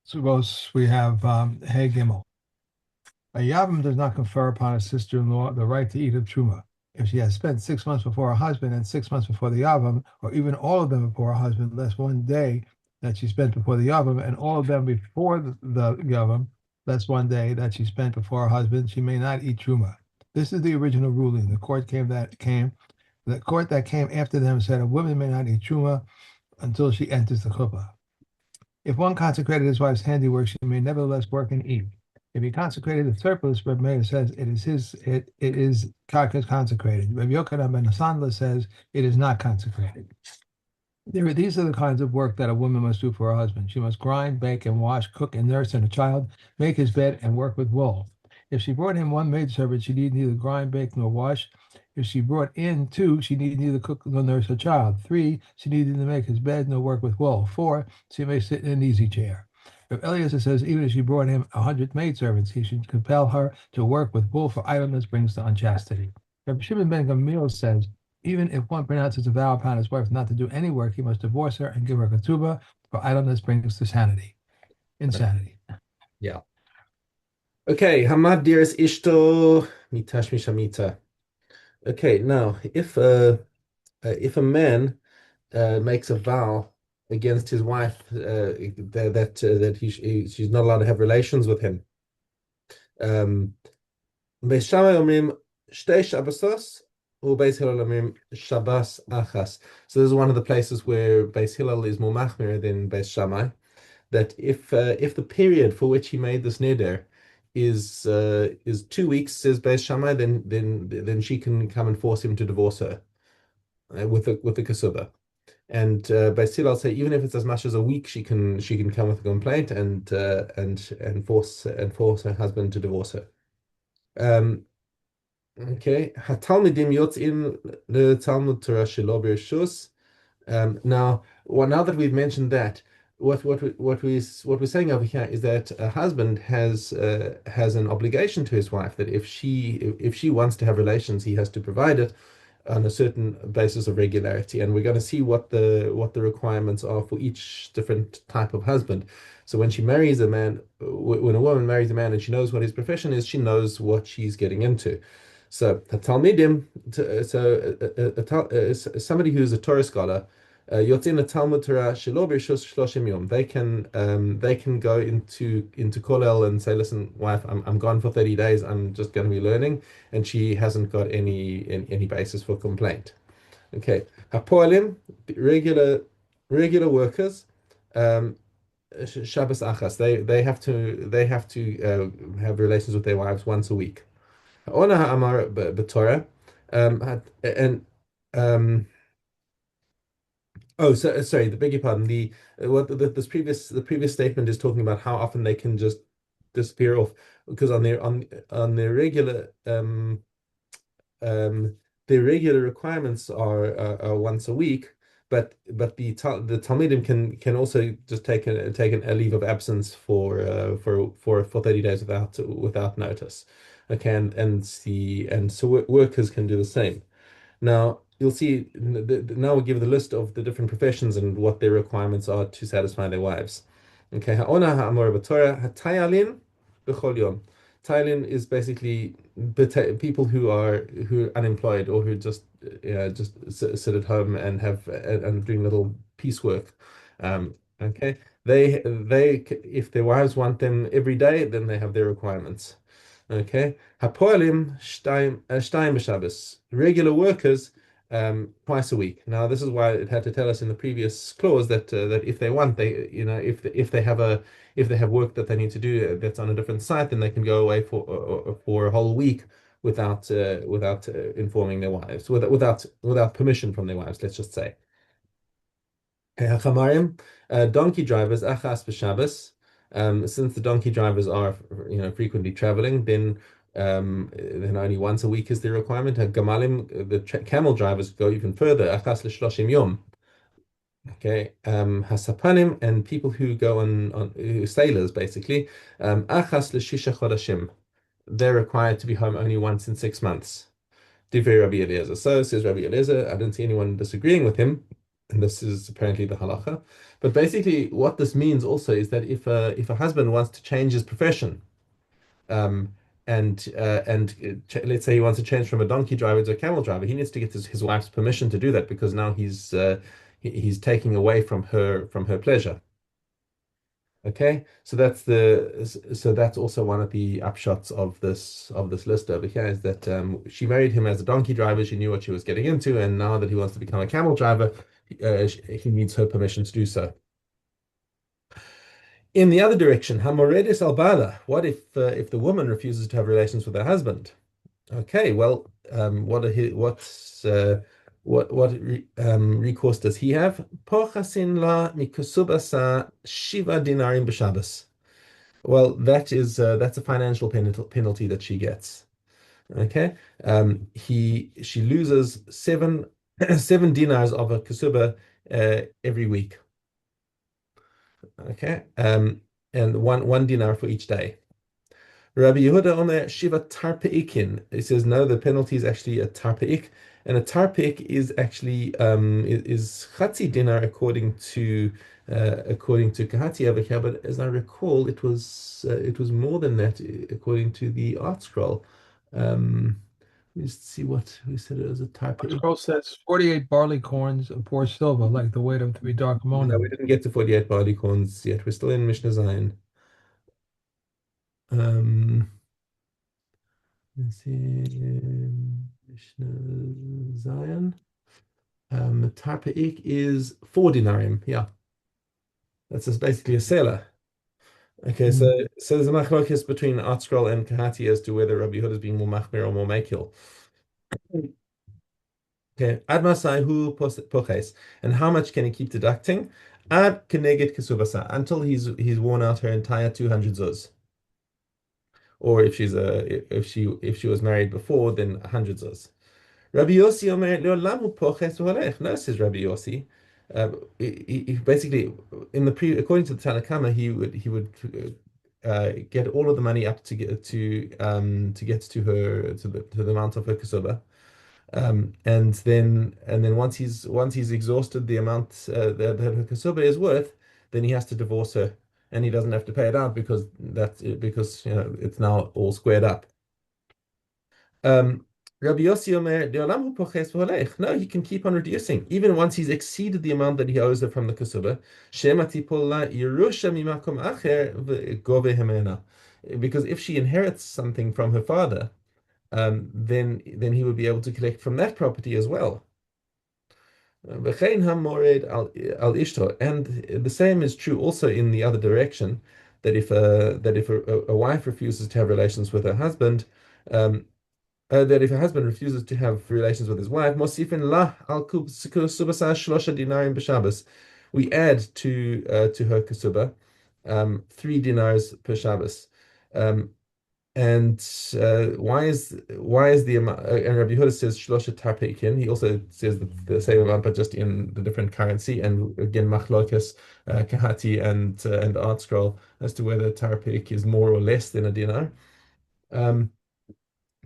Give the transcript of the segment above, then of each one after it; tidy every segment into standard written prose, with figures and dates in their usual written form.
Suppose we have Hey Gimel. A Yavam does not confer upon a sister-in-law the right to eat of Truma. If she has spent 6 months before her husband and 6 months before the Yavam, or even all of them before her husband, less one day that she spent before the Yavam, and all of them before the Yavam, less one day that she spent before her husband, she may not eat Truma. This is the original ruling. The court that came after them said a woman may not eat Truma until she enters the chuppah. If one consecrated his wife's handiwork, she may nevertheless work and eat. If he consecrated the surplus, Reb Meir says it is karkas consecrated. Reb Yochanan ben Asandla says it is not consecrated. These are the kinds of work that a woman must do for her husband. She must grind, bake, and wash, cook, and nurse a child, make his bed, and work with wool. If she brought him one maidservant, she need neither grind, bake, nor wash. If she brought in two, she need neither cook nor nurse a child. Three, she need neither make his bed nor work with wool. Four, she may sit in an easy chair. If Eliezer says even if she brought him 100 maidservants, he should compel her to work with wool, for idleness brings to unchastity. Rabbi Shimon ben Gamliel says even if one pronounces a vow upon his wife not to do any work, he must divorce her and give her ketubah, for idleness brings to insanity. Yeah. Okay, Hamad diras ishto mitash mishamita. Okay, now if a man makes a vow against his wife she's not allowed to have relations with him. Beis Shammai omrim shtei Shabbosos, or Beis Hillel omrim Shabbos achas. So this is one of the places where Beis Hillel is more machmir than Beis Shammai. That if the period for which he made this neder is 2 weeks, says Beis Shammai, then she can come and force him to divorce her with the kasuba. And Beis Hillel say even if it's as much as a week, she can come with a complaint and force her husband to divorce her. Um, okay, Hatalmidim yotzin le Talmud Torah shelo b'reshus. Now that we've mentioned that, what we're saying over here is that a husband has an obligation to his wife that if she wants to have relations, he has to provide it on a certain basis of regularity. And we're going to see what the requirements are for each different type of husband. So when she marries a man, when a woman marries a man and she knows what his profession is, she knows what she's getting into. So Talmidim, somebody who's a Torah scholar, Yotzin Talmud Torah Shelo B'Rishus Shloshim Yom. They can go into Kollel and say, listen, wife, I'm gone for 30 days. I'm just going to be learning, and she hasn't got any basis for complaint. Okay, Hapoalim, regular workers, um, Shabbos Achas. They have to have relations with their wives once a week. Ona Ha'amar b'Torah, and oh, so sorry, the beg your pardon. The previous statement is talking about how often they can just disappear off, because on their um their regular requirements are once a week, but the Talmidim can also just take a leave of absence for 30 days without notice. Okay, and so workers can do the same. Now, you'll see, now we'll give the list of the different professions and what their requirements are to satisfy their wives. Okay, ha'ona ha'amor b'Torah, ha'tayalin b'chol yom. Tayalin is basically people who are unemployed, or who just sit at home and and doing little piecework. Okay, if their wives want them every day, then they have their requirements. Okay. Hapoalim shtayim b'Shabbos. Regular workers, twice a week. Now, this is why it had to tell us in the previous clause that if they want, if they have work that they need to do that's on a different site, then they can go away for a whole week without informing their wives, without permission from their wives, let's just say. Hachamarim, donkey drivers, achas b'Shabbos. Since the donkey drivers are, frequently traveling, then only once a week is the requirement. Gamalim, the camel drivers go even further. Achas l'shloshim yom. Okay. Hasapanim, and people who go on sailors basically. Achas l'shisha chodashim. They're required to be home only once in 6 months. Divrei Rabbi Eliezer. So says Rabbi Eliezer. I don't see anyone disagreeing with him. and this is apparently the halacha. But basically, what this means also is that if a husband wants to change his profession, um, and let's say he wants to change from a donkey driver to a camel driver, he needs to get his wife's permission to do that because now he's taking away from her pleasure. Okay, so that's also one of the upshots of this list over here is that she married him as a donkey driver. She knew what she was getting into, and now that he wants to become a camel driver, he needs her permission to do so. In the other direction, Hamoredis al Bala. What if the woman refuses to have relations with her husband? Okay, well, recourse does he have? Pochasin la mikusubasa shiva dinarim b'Shabbos. Well, that's a financial penalty that she gets. Okay, he she loses seven 7 dinars of a kasuba every week. Okay, and one dinar for each day. Rabbi Yehuda Omer Shiva Tarpeikin. He says no, the penalty is actually a tarpeik, and a tarpeik is actually is chatzi dinar according to Kahati over here. But as I recall, it was more than that according to the art scroll. Let me just see what we said it was a Our tarpeik. scroll says 48 barley corns of poor silver, like the weight of 3 dark No, we monim. didn't get to 48 barley corns yet. We're still in Mishna Zayin. Um, let's see, Mishna Zayin. Tarpeik is 4 dinarim. Yeah, that's just basically a seller. Okay, Mm. so there's a machlokes between Art Scroll and Kahati as to whether Rabbi Yehuda is being more machmir or more makil. Okay, ad masai poches, and how much can he keep deducting? Ad keneged kesubasa until he's worn out her entire 200 zuz. Or if she was married before, then 100 zuz. Rabbi Yossi Omer Leolamu Poches V'Holech. No, says Rabbi Yossi. He basically, according to the Tanakama, he would get all of the money up to get to her to the amount of her kasuba, and then once he's exhausted the amount that her kasuba is worth, then he has to divorce her, and he doesn't have to pay it out because it's now all squared up. Um, Rabbi Yossi Omer, "De'olam hu poches v'holech." No, he can keep on reducing, even once he's exceeded the amount that he owes her from the kasuba. Shema tipol la yerusha mimakom acher v'gove hemena. Because if she inherits something from her father, then he would be able to collect from that property as well. V'chein hamored al ishto, and the same is true also in the other direction, that if a wife refuses to have relations with her husband, um, that if a husband refuses to have relations with his wife, mosifin la al subasa shlosha dinarim b'Shabbos. We add to her kasuba 3 dinars per Shabbos. Um, and why is the amount? And Rabbi Yehuda says shlosha tarpeikin. He also says the same amount, but just in the different currency. And again, machlokas kahati and art scroll as to whether tarpeik is more or less than a dinar. Um,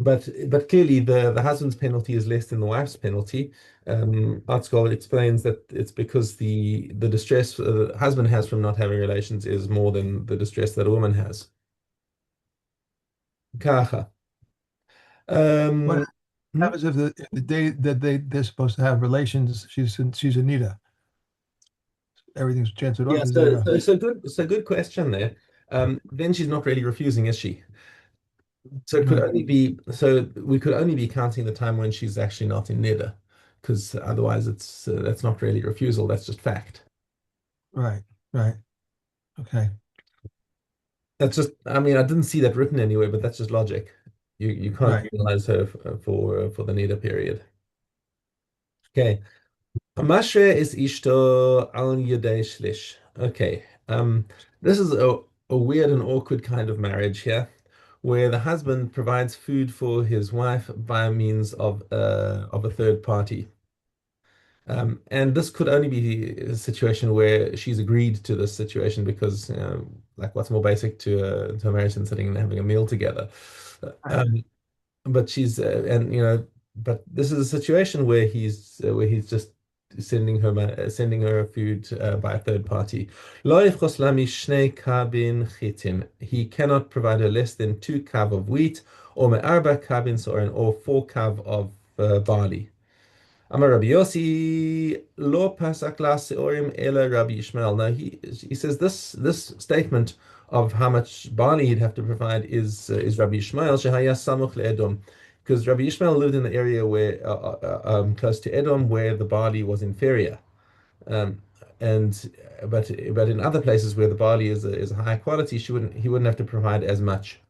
but clearly the husband's penalty is less than the wife's penalty. Art Scholar explains that it's because the distress the husband has from not having relations is more than the distress that a woman has. Kacha. What Um, hmm? happens if the day that they're supposed to have relations, she's Anita? Everything's chanted Yeah, off. Is there a good question there. Then she's not really refusing, is she? right? So we could only be counting the time when she's actually not in neder, because otherwise that's not really refusal, that's just fact. Right, right. Okay, That's just, I mean, I didn't see that written anywhere, but that's just logic. You can't right. penalize her for the neder period. Okay. Mashre is ishto al yedei shlish. Okay. This is a weird and awkward kind of marriage here, where the husband provides food for his wife by means of a third party. And this could only be a situation where she's agreed to this situation because, like, what's more basic to a marriage than sitting and having a meal together? Right. Um, but she's and but this is a situation where he's just sending her food by a third party. Lo yifchos la mishnei kabin chitin. He cannot provide her less than 2 kav of wheat, or me'arba kabin soren, or 4 kav of barley. Amar Rabbi Yossi lo pasak la seorim ela Rabbi Ishmael. Now he says this statement of how much barley he'd have to provide is Rabbi Ishmael shehaya samuch leEdom, because Rabbi Ishmael lived in the area where close to Edom where the barley was inferior, um, and but in other places where the barley is a high quality, he wouldn't have to provide as much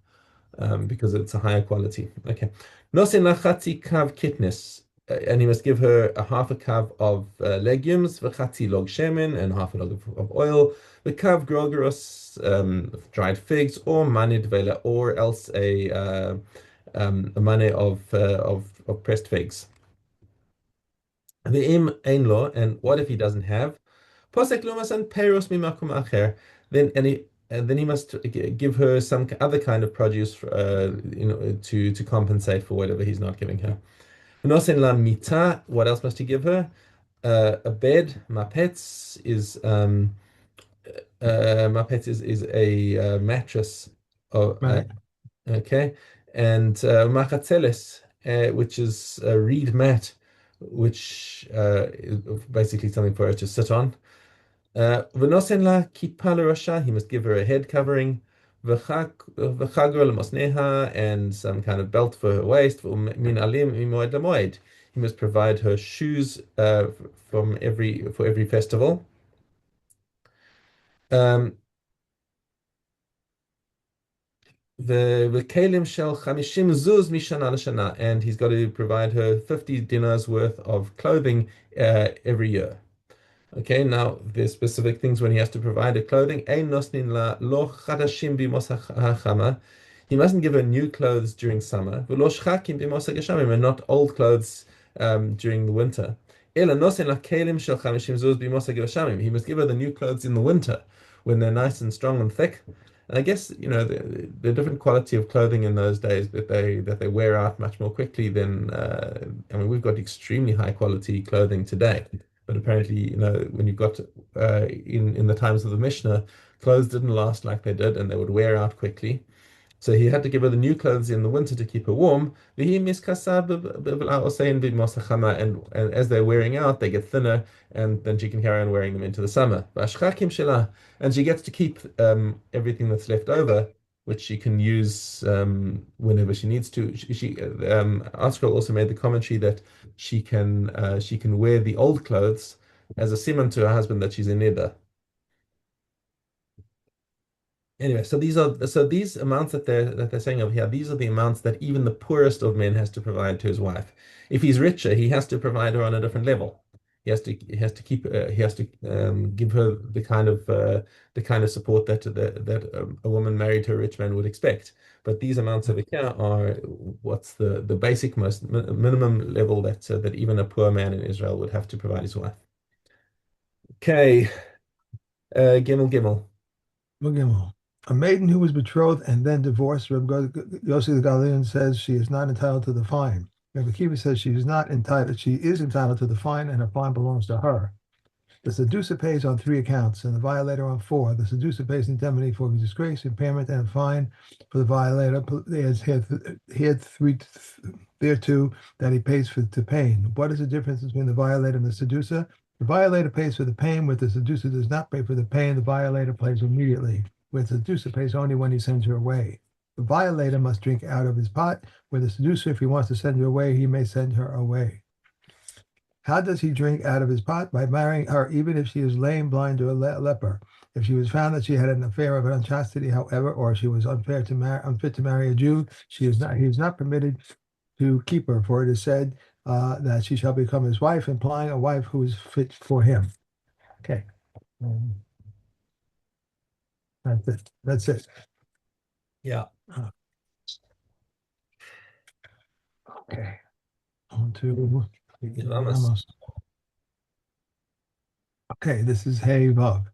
because it's a higher quality. Okay. Nosin lachati kav kitnis. And he must give her a half a kav of legumes, v'chati log shemen, and half a log of oil, v'kav grogeros, dried figs, or manid vela, or else a mane of pressed figs. Ve'im ein lo, and what if he doesn't have? Posek lumas and peros mimakum acher. Then he must give her some other kind of produce, to compensate for whatever he's not giving her. V'nosen la mita. What else must he give her? A bed. Mapetz is a mattress. Oh, Right. okay, and machatzeles, which is a reed mat, which is basically something for her to sit on. V'nosen la kippah l'rasha, he must give her a head covering. V'chagro l'mosneha, and some kind of belt for her waist. Min alim mimoed lamoed, he must provide her shoes for every festival. Um, the kalim shel chamishim zuz mishana l'shana, and he's got to provide her 50 dinars worth of clothing every year. Okay, now there's specific things when he has to provide her clothing. Ein nosnin la lo chadashim bimos hachama. He mustn't give her new clothes during summer. V'lo shchakim bimos hageshamim, and not old clothes during the winter. Ela nosin la kelim shel chamishim zuz bimos hageshamim. He must give her the new clothes in the winter when they're nice and strong and thick. And I guess the different quality of clothing in those days that they wear out much more quickly than I mean, we've got extremely high quality clothing today. But apparently, when you got in the times of the Mishnah, clothes didn't last like they did, and they would wear out quickly. So he had to give her the new clothes in the winter to keep her warm. And as they're wearing out, they get thinner, and then she can carry on wearing them into the summer. And she gets to keep everything that's left over, which she can use whenever she needs to. Askell also made the commentary that she can wear the old clothes as a simon to her husband that she's in neder. Anyway, so these amounts that they're saying over here, these are the amounts that even the poorest of men has to provide to his wife. If he's richer, he has to provide her on a different level. He has to give her the kind of support that a woman married to a rich man would expect. But these amounts over here are what's the basic most minimum level that even a poor man in Israel would have to provide his wife. Okay, Gimel Gimel. Look at him. A maiden who was betrothed and then divorced, Rabbi Yossi the Galilean says she is not entitled to the fine. Rabbi Kiva says she is not entitled. She is entitled to the fine, and her fine belongs to her. The seducer pays on 3 accounts, and the violator on 4. The seducer pays indemnity for disgrace, impairment, and a fine for the violator. He had 3 thereto that he pays to pain. What is the difference between the violator and the seducer? The violator pays for the pain, where the seducer does not pay for the pain. The violator pays immediately, where the seducer pays only when he sends her away. The violator must drink out of his pot, where the seducer, if he wants to send her away, he may send her away. How does he drink out of his pot? By marrying her, even if she is lame, blind, or leper. If she was found that she had an affair of unchastity, however, or she was unfit to marry a Jew, he is not permitted to keep her, for it is said that she shall become his wife, implying a wife who is fit for him. Okay. That's it. That's it. Yeah. Okay. On to Vamos. Okay, this is Hey Vav.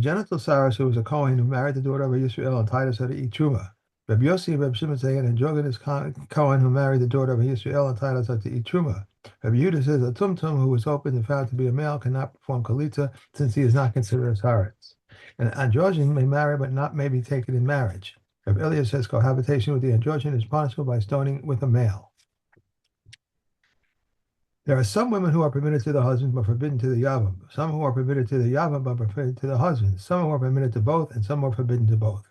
Genital Cyrus, who was a Kohen who married the daughter of Yisrael, and Titus had to eat truma. Rabbi Yossi and Rabbi Shimon say, and Jogan is Cohen who married the daughter of Yisrael, and Titus had to eat truma. Rabbi Yehuda says a tumtum who is open and found to be a male cannot perform kalitza since he is not considered a saretz. An androgen may marry but not may be taken in marriage. Rabbi Elias says cohabitation with the androgen is punishable by stoning with a male. There are some women who are permitted to the husband but forbidden to the yavam. Some who are permitted to the yavam but forbidden to the husband. Some who are permitted to both, and some are forbidden to both.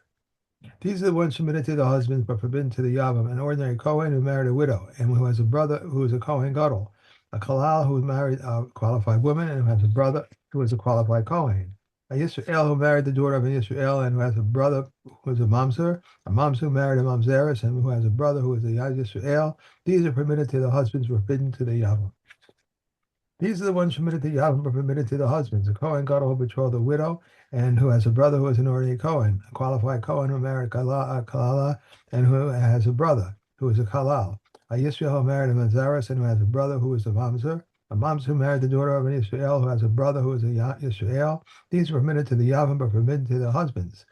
These are the ones permitted to the husband but forbidden to the yavam: an ordinary Kohen who married a widow and who has a brother who is a Kohen Gadol, a Kalal who married a qualified woman and who has a brother who is a qualified Kohen, a Yisrael who married the daughter of a Yisrael and who has a brother who is a Mamzer who married a Mamzeres and who has a brother who is a Yisrael. These are permitted to the husbands, forbidden to the yavam. These are the ones permitted to Yavim, but permitted to the husbands. A Kohen Gadol who betrothed a widow and who has a brother who is an ordinary Kohen. A qualified Kohen who married Kalala and who has a brother who is a Kalal. A Yisrael who married a Mazaris and who has a brother who is a Mamzer. A Mamzer who married the daughter of an Yisrael who has a brother who is a Yisrael. These are permitted to the Yavim, but forbidden to the husbands.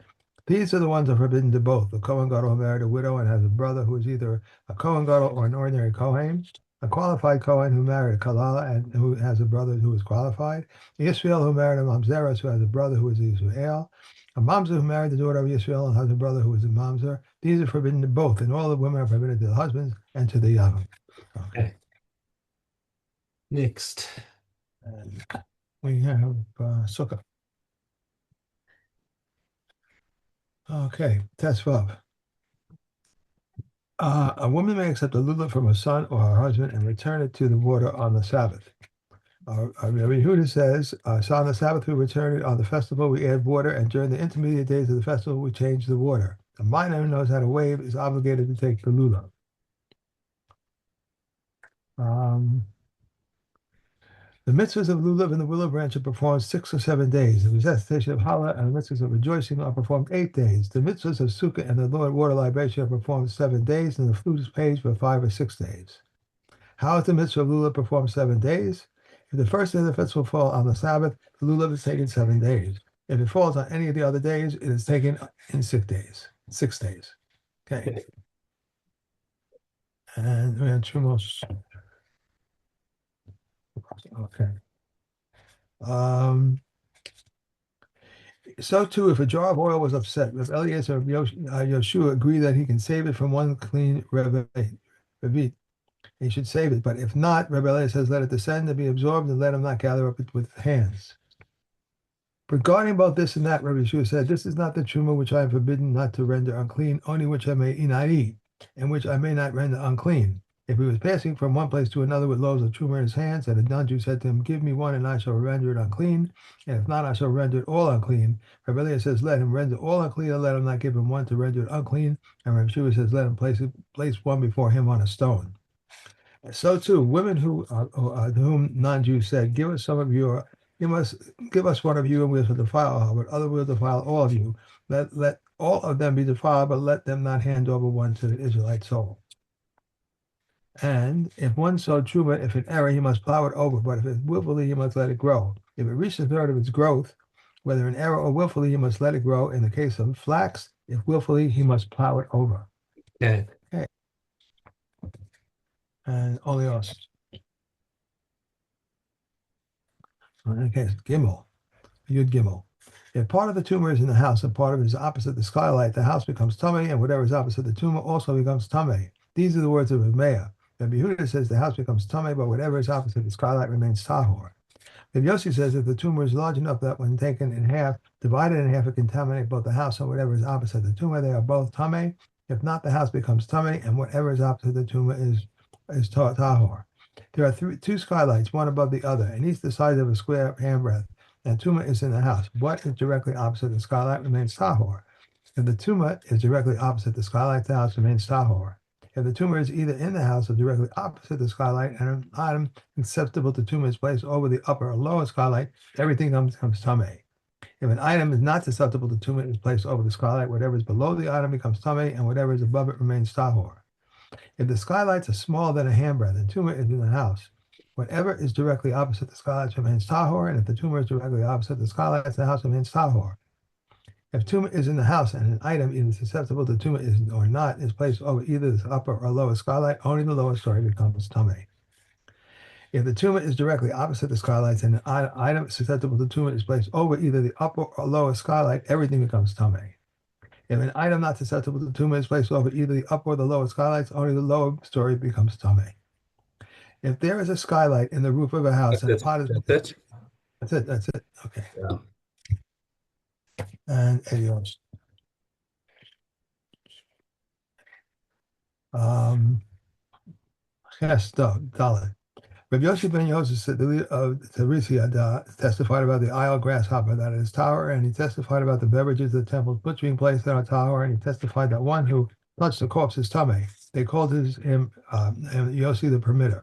These are the ones that are forbidden to both. The Kohen Gadol who married a widow and has a brother who is either a Kohen Gadol or an ordinary Kohen. A qualified Kohen who married a Kalala and who has a brother who is qualified. Yisrael who married a Mamzeres who has a brother who is a Yisrael. A Mamzer who married the daughter of Yisrael and has a brother who is a Mamzer. These are forbidden to both, and all the women are forbidden to the husbands and to the Yavam. Okay. Next. And we have Sukkah. Okay, Tesvav. A woman may accept a lulav from her son or her husband and return it to the water on the Sabbath. Rabbi Yehuda says, so on the Sabbath we return it, on the festival we add water, and during the intermediate days of the festival we change the water. A minor who knows how to wave is obligated to take the lulav. The mitzvahs of lulav and the willow branch are performed 6 or 7 days. The recitation of Challah and the mitzvahs of rejoicing are performed 8 days. The mitzvahs of Sukkah and the Lord water libation are performed 7 days, and the flute is played for 5 or 6 days. How is the mitzvah of lulav performed 7 days? If the first day of the festival falls on the Sabbath, the lulav is taken 7 days. If it falls on any of the other days, it is taken in 6 days. 6 days. Okay. And we have Trumos. Okay. So too, if a jar of oil was upset, if Eliezer of Yoshua agree that he can save it from one clean revit, he should save it. But if not, Rabbi Eliezer says, let it descend and be absorbed, and let him not gather up it with hands. Regarding both this and that, Rabbi Yeshua said, this is not the truma which I am forbidden not to render unclean, only which I may not eat, and which I may not render unclean. If he was passing from one place to another with loaves of truma in his hands, and a non-Jew said to him, give me one, and I shall render it unclean, and if not, I shall render it all unclean. Rabbi Eliezer says, let him render all unclean, and let him not give him one to render it unclean. And Rabbi Yeshua says, let him place one before him on a stone. So too, women who whom non-Jews said, give us some of your, you must give us one of you, and we will defile her, but other will defile all of you. Let all of them be defiled, but let them not hand over one to the Israelite soul. And if one sowed truma, if in error, he must plow it over, but if it's willfully, he must let it grow. If it reaches a third of its growth, whether in error or willfully, he must let it grow. In the case of flax, if willfully, he must plow it over. Okay. Okay. And oleos. Okay, Gimel, Yud Gimel. If part of the tumor is in the house and part of it is opposite the skylight, the house becomes tummy, and whatever is opposite the tumor also becomes tummy. These are the words of Meah. Rabbi Yehuda says the house becomes tummy, but whatever is opposite the skylight remains tahor. Rabbi Yossi says if the tumor is large enough that when taken in half, divided in half, it contaminate both the house and whatever is opposite the tumor, they are both tummy. If not, the house becomes tummy, and whatever is opposite the tumor is tahor. There are two skylights, one above the other, and each the size of a square handbreadth, and tumor is in the house. What is directly opposite the skylight remains tahor. If the tumor is directly opposite the skylight, the house remains tahor. If the tumor is either in the house or directly opposite the skylight, and an item acceptable to tumor is placed over the upper or lower skylight, everything becomes tummy. If an item is not susceptible to tumor is placed over the skylight, whatever is below the item becomes tummy, and whatever is above it remains tahor. If the skylights are smaller than a handbreadth and tumor is in the house, whatever is directly opposite the skylights remains tahor, and if the tumor is directly opposite the skylights, the house remains tahor. If tumor is in the house and an item either susceptible to tumor is or not is placed over either the upper or lower skylight, only the lower story becomes tummy. If the tumor is directly opposite the skylights and an item susceptible to tumor is placed over either the upper or lower skylight, everything becomes tummy. If an item not susceptible to tumor is placed over either the upper or the lower skylights, only the lower story becomes tummy. If there is a skylight in the roof of a house That's and a it. pot is That's it. that's it. That's it. Okay. Yeah. And adios. Um, yes, Dalit. Rabbi Yossi ben Yosef said the leader of Tarisiyah testified about the Isle grasshopper that is tower, and he testified about the beverages of the temple's butchering place in our tower, and he testified that one who touched the corpse's tummy, they called him Yossi the permitter.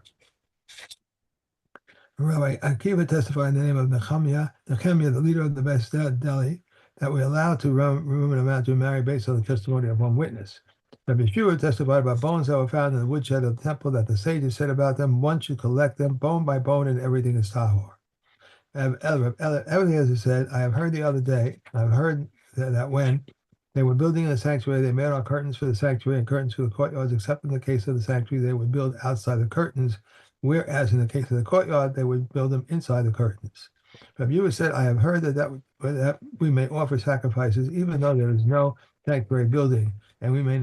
Rabbi Akiva testified in the name of Nehemiah, the leader of the Best Delhi, that we allowed to remove an amount to marry based on the testimony of one witness. Rabbi Shua testified about bones that were found in the woodshed of the temple that the sages said about them, one should collect them bone by bone and everything is tahor. Eliezer said, I have heard the other day, I've heard that when they were building in the sanctuary, they made our curtains for the sanctuary and curtains for the courtyards, except in the case of the sanctuary, they would build outside the curtains, whereas in the case of the courtyard, they would build them inside the curtains. Rabbi Yehuda said, I have heard that we may offer sacrifices even though there is no sanctuary building, and we may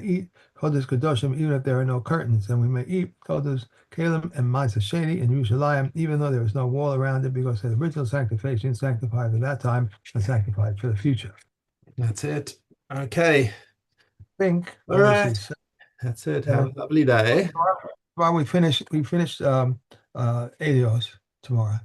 eat Kodesh Kadoshim even if there are no curtains, and we may eat Kodesh Kalim and Ma'aseh Sheni in Yerushalayim even though there is no wall around it, because the original sanctification sanctified at that time and sanctified for the future. That's it. Okay. I think. All right. That's it. Have a lovely day. Well, we finished Adios tomorrow.